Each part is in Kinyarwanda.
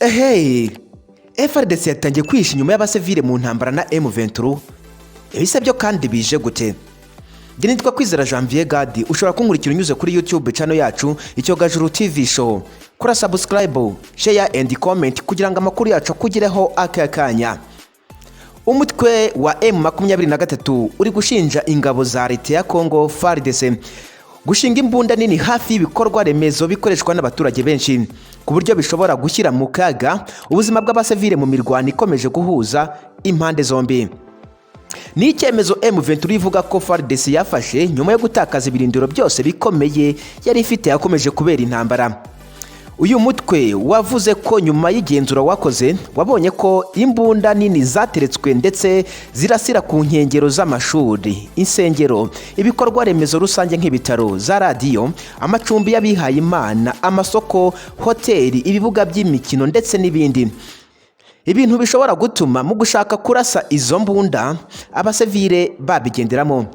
Hey, Fardc yatangiye kwihisha inyuma y'abasivire mu ntambara na M23. Ibise byo kandi bije gute? Njye nitwa Kwizera Janvier Gadi, ushobora kunkurikira unyuze kuri YouTube channel yacu ICYOGAJURU TV show. Kora subscribe, share and comment kugira ngo amakuru yacu akugireho akakanya. Umutwe wa M23 uri gushinja ingabo za leta ya Congo Fardc gushinga imbunda nini hafi y'ibikorwa remezo bikoreshwa n'abaturage benshi ku buryo bishobora gushyira mu kaga ubuzima bw'abasivire mu mirwano ikomeje guhuza impande zombi. Ni icyemezo M23 ivuga ko Fardc yafashe nyuma yo gutakaza ibirindiro byose bikomeye yari ifite yakomeje kubera intambara. Uyu mutwe wavuze ko nyuma y'igenzura wakoze wabonye ko imbunda nini zateretswe ndetse zirasira ku nkengero z'amashuri, insengero, ibikorwa remezo rusange nk'ibitaro, za radio, amacumbi y'abihaye Imana, amasoko, hoteli, ibibuga by'imikino ndetse n'ibindi. Ibintu bishobora gutuma mu gushaka kurasa izo mbunda abasivire babigenderamo.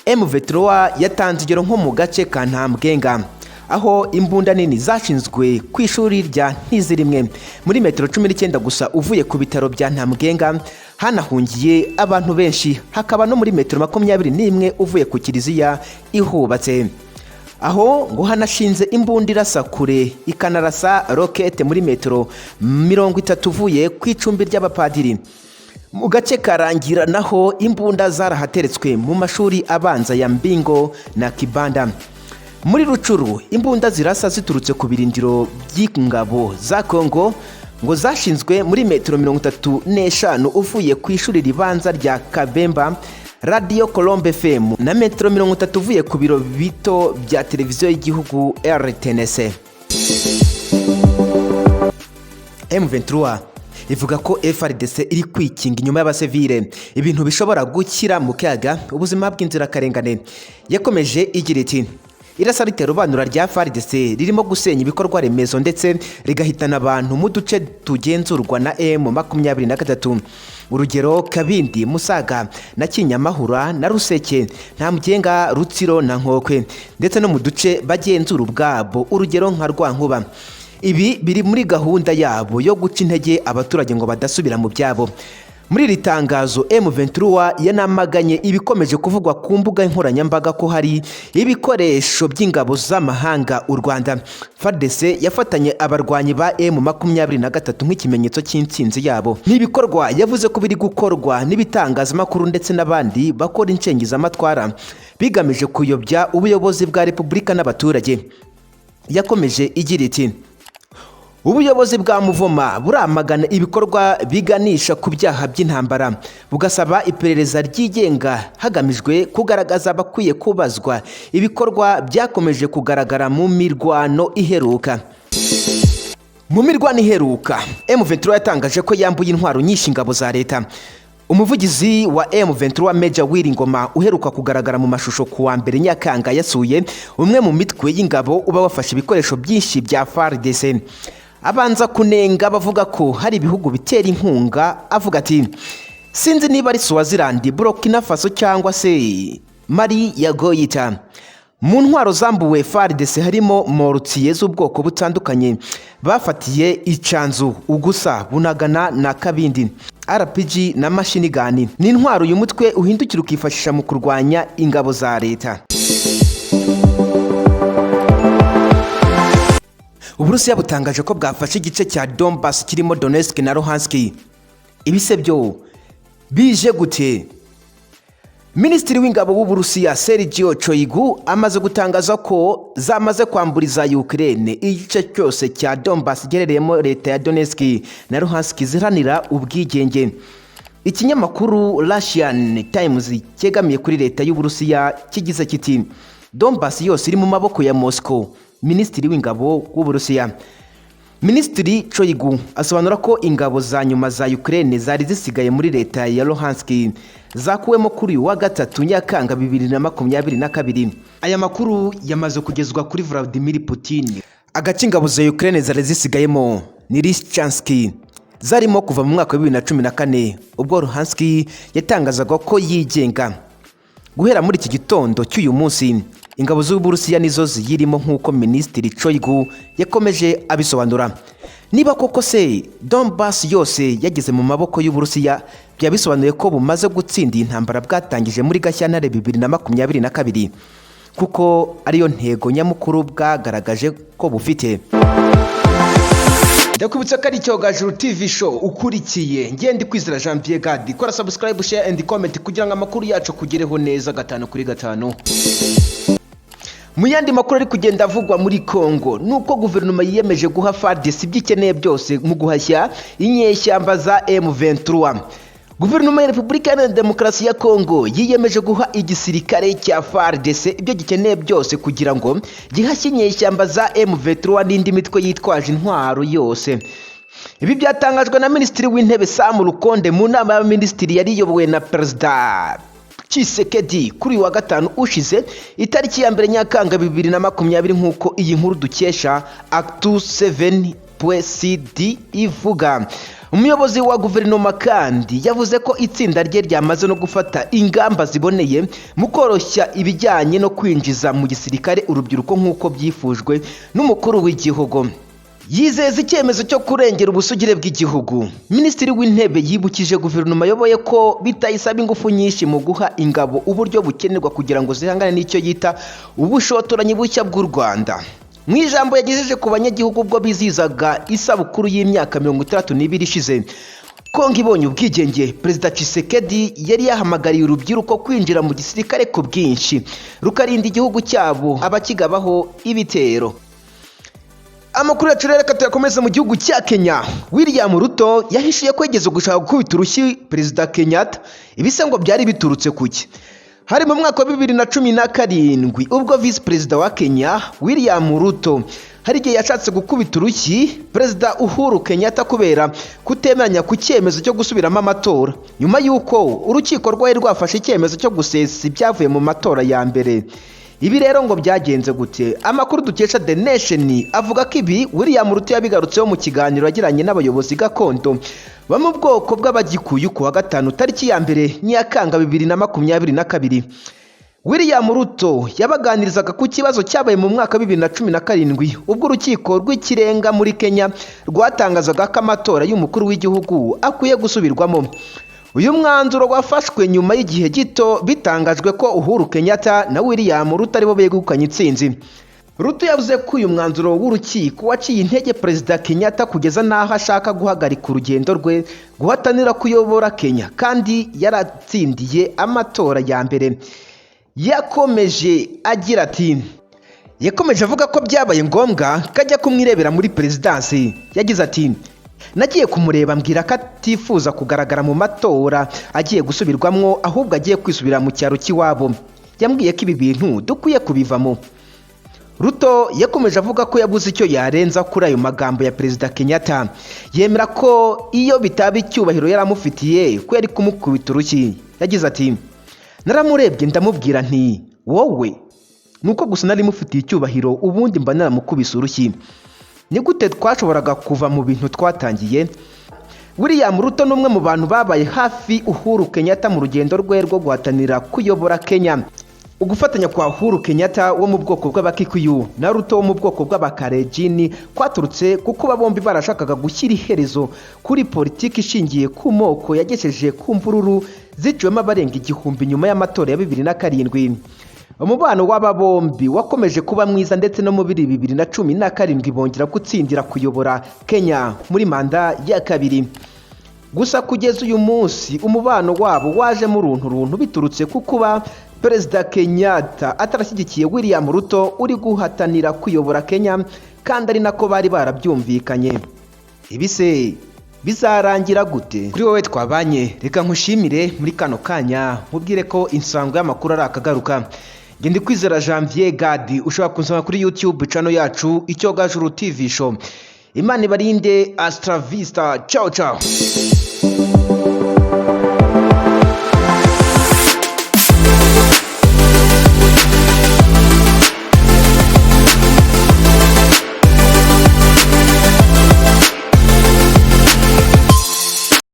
M23 yatanze igero nko mu gace ka Ntambwenga aho imbunda nini zashinzwe ku ishuri rya Ntizirimwe muri metero 19 gusa uvuye ku bitaro bya Ntambwenga, hanahungiye abantu benshi, hakaba no muri metero 21 uvuye ku kiliziya ihubatse. Aho ngo hanashinze imbunda irasa kure ikanarasa rocket muri metero 30 uvuye ku icumbi ry'abapadiri. Mu gace karangira naho imbunda zarahateretswe mu mashuri abanza ya Mbingo na Kibanda. Muri Rucuru imbunda zirasa ziturutse ku birindiro by'ingabo za Congo ngo zashinzwe muri metero 35 uvuye ku ishuri ribanza rya Kabemba, Radio Colombe FM na metero 30 uvuye ku biro bito bya televiziyo y'igihugu RTNC. M23 ivuga ko Fardc iri kwikinga inyuma y'abasivire ibintu bishobora gukira mu kaga ubuzima bw'inzirakarengane. Yakomeje igira iti irasa riterubanura rya Fardc ririmo gusenya ibikorwa remezo ndetse rigahitana abantu mu duce tugenzurwa na M23. Urugero Kabindi, Musaga na Kinyamahura na Ruseke, Ntamugenga, Rutsiro na Nkokwe ndetse no mu duce bagenzura ubwabo, urugero nka Rwankuba. Ibi biri muri gahunda yabo yo guca intege abaturage ngo badasubira mu byabo. Muri iri tangazo M23 yanamaganye ibikomeje kuvugwa ku mbuga nkoranyambaga ko hari ibikoresho by'ingabo z'amahanga u Rwanda. Fardc yafatanye abarwanyi ba M23 nk'ikimenyetso cy'intsinzi yabo. N'ibikorwa yavuze ko biri gukorwa n'ibitangazamakuru ndetse n'abandi bakora inshengizamatwara bigamije kuyobya ubuyobozi bwa Repubulika n'abaturage. Yakomeje igira iti ubuyobozi bwa Muvoma buramagana ibikorwa biganisha ku byaha by'intambara, bugasaba iperereza ryigenga hagamijwe kugaragaza abakwiye kubazwa ibikorwa byakomeje kugaragara mu mirwano iheruka. Mu mirwano iheruka M23 yatangaje ko yambuye intwaro nyinshi ingabo za leta. Umuvugizi wa M23 Major Wiringoma uheruka kugaragara mu mashusho kuwa mbere Nyakanga yasuye umwe mu mitwe y'ingabo uba wafashe ibikoresho byinshi bya Fardc. Abanza kunenga bavuga ko hari ibihugu bitera inkunga, avuga ati sinzi niba ari Swaziland, Burkina Faso cyangwa se Mali yagoyita. Mu ntwaro zambuwe Fardc harimo morutiye z'ubwoko butandukanye bafatiye icanzu, ugusa, bunagana na kabindi, RPG na machine gun. Ni intwaro uyu mutwe uhindukira ukifashisha mu kurwanya ingabo za leta. Uburusiya butangaje ko bwafashe igice cya Donbass kirimo Donetsk na Luhansk. Ibise byo bije gute? Minisitiri w'ingabo w'Uburusiya Sergio Shoigu amaze gutangaza ko zamaze kwamburiza Ukraine igice cyose cya Donbass gerereyemo leta ya Donetsk na Luhansk ziranira ubwigenge. Ikinyamakuru Russian Times cyegamiye kuri leta y'Uburusiya kigize kiti Donbass yose iri mu maboko ya Moscow. Minisitiri w'ingabo w'Uburusiya Minisitiri Shoigu asobanura ko ingabo za nyuma za Ukraine zari zisigaye muri leta ya Luhansk zakuwemo kuri wa gatatu Nyakanga 2022. Aya makuru yamaze kugezwa kuri Vladimir Putin. Agace ingabo za Ukraine zari zisigayemo ni Lysychansk zarimo kuva mu mwaka wa 2014 ubwo Luhansk yatangazaga ko yigenga. Guhera muri iki gitondo cy'uyu munsi ingabo z'Uburusiya nizo ziyirimo nk'uko Minisitiri Shoigu yakomeje abisobanura. Niba koko se Donbass yose yageze mu maboko y'Uburusiya, byaba bisobanuye ko bumaze gutsinda intambara bwatangije muri Gashyantare 2022, kuko ariyo ntego nyamukuru bwagaragaje ko bufite. Ndakwibutsa ko ari ICYOGAJURU TV show ukurikiye. Ngende Kwizera Janvier Gadi. Kora subscribe, share and comment kugira ngo amakuru yacu kugereho neza 5 kuri 5. Mu yandi makuru ari kugenda avugwa muri Kongo nuko guverinoma yiyemeje guha Fardc ibyikeneye byose mu guhashya inyeshyamba za M23. Guverinoma ya Repubulika ya Demokarasi ya Kongo yiyemeje guha igisirikare cya Fardc ibyo gikeneye byose kugira ngo gihashye inyeshyamba za M23 n'indi mitwe yitwaje intwaro yose. Ibi byatangajwe na Minisitiri w'Intebe Sam Rukonde mu nama y'abaminisitiri yari iyobowe na Perezida Tshisekedi kuri wa gatanu ushize itariki ya mbere Nyakanga 2020, nk'uko iyi nkuru dukesha Actu7.cd ivuga. Umuyobozi wa guverinoma kandi yavuze ko itsinda rye ryamaze no gufata ingamba ziboneye mu koroshya ibijyanye no kwinjiza mu gisirikare urubyiruko nk'uko byifujwe n'umukuru w'igihugu. Yizeza icyemezo cyo kurengera ubusugire bw'igihugu. Minisitiri w'Intebe yibukije guverinoma yoboye ko bitayisaba ingufu nyinshi mu guha ingabo uburyo bukenerwa kugira ngo zihangane n'icyo yita ubushotoranyi bushya bw'u Rwanda. Mu ijambo yagejeje ku banyagihugu ubwo bizizaga isabukuru y'imyaka 32 ishize Kongo ibonye ubwigenge, Perezida Tshisekedi yari yahamagariye urubyiruko kwinjira mu gisirikare ku bwinshi rukarinda igihugu cyabo abakigabaho ibitero. Amakuru yacu rero tuyakomeza mu gihugu cya Kenya. William Ruto yahishiye kwegeza gushaka gukubita urushyi Perezida Kenyatta. Ibise ngo byari biturutse kuki? Hari mu mwaka wa 2017 ubwo Vice Perezida wa Kenya William Ruto hari igihe yashatse gukubita urushyi Perezida Uhuru Kenyatta kubera kutemeranya ku cyemezo cyo gusubiramo amatora, nyuma y'uko urukiko rwari rwafashe icyemezo cyo gusesa ibyavuye mu matora ya mbere. Ibi rero ngo byagenze gute? Amakuru dukesha The Nation avuga ko ibi William Ruto yabigarutseho mu kiganiro yagiranye n'abayobozi gakondo bo mu bwoko bw'abagikuyu ku wa gatanu tariki ya mbere Nyakanga 2022. William Ruto yabaganirizaga ku kibazo cyabaye mu mwaka 2017 ubwo urukiko rw'ikirenga muri Kenya rwatangazaga ko amatora y'umukuru w'igihugu akwiye gusubirwamo. Uyu mwanzuro wafashwe nyuma y'igihe gito bitangajwe ko Uhuru Kenyatta na William Ruto aribo begukanye intsinzi. Ruto yavuze ko uyu mwanzuro w'urukiko waciye intege Perezida Kenyatta kugeza n'aho ashaka guhagarika urugendo rwe guhatanira kuyobora Kenya, kandi yaratsindiye amatora ya mbere. Yakomeje agira ati, yakomeje avuga ko byabaye ngombwa kajya kumwirebera muri perezidansi. Yagize ati, nagiye kumureba mbwira ko atifuza kugaragara mu matora agiye gusubirwamwo, ahubwo agiye kwisubira mu cyaro cy'iwabo. Yambwiye ko ibi bintu dukwiye kubivamo. Ruto yakomeje avuga ko yabuze icyo yarenza kuri ayo magambo ya Perezida Kenyatta. Yemera ko iyo bitaba icyubahiro yaramufitiye ko yari kumukubita urushyi. Yagize ati, naramurebye ndamubwira nti wowe nuko gusa nari mufitiye icyubahiro ubundi mba naramukubise urushyi. Ni gute twashoboraga kuva mu bintu twatangiye? William Ruto n'umwe mu bantu babaye hafi Uhuru Kenyatta mu rugendo rwe rwo guhatanira kuyobora Kenya. Ugufatanya kwa Uhuru Kenyatta wo mu bwoko bw'Abakikuyu na Ruto wo mu bwoko bw'Abakarejini kwaturutse kuko bombi barashakaga gushyira iherezo kuri politiki ishingiye ku moko yagesheje ku mvururu ziciwemo abarenga igihumbi nyuma y'amatora ya 2007. Umubano w'aba bombi wakomeje kuba mwiza ndetse no mu 2017 bongera gutsindira kuyobora Kenya muri manda ya kabiri. Gusa kugeza uyu munsi umubano wabo waje mu runtu biturutse kukuba Perezida Kenyatta atarashyigikiye William Ruto uri guhatanira kuyobora Kenya, kandi ari nako bari barabyumvikanye. Ibise bizarangira gute? Kuri wowe twabanye, reka nkushimire muri kano kanya, mubwire ko insango y'amakuru ari akagaruka. Ngende Kwizera Janvier Gadi, ushobora kunsoma kuri YouTube channel yacu ICYOGAJURU TV show. Imana ibarinde, Astra Vista, ciao ciao.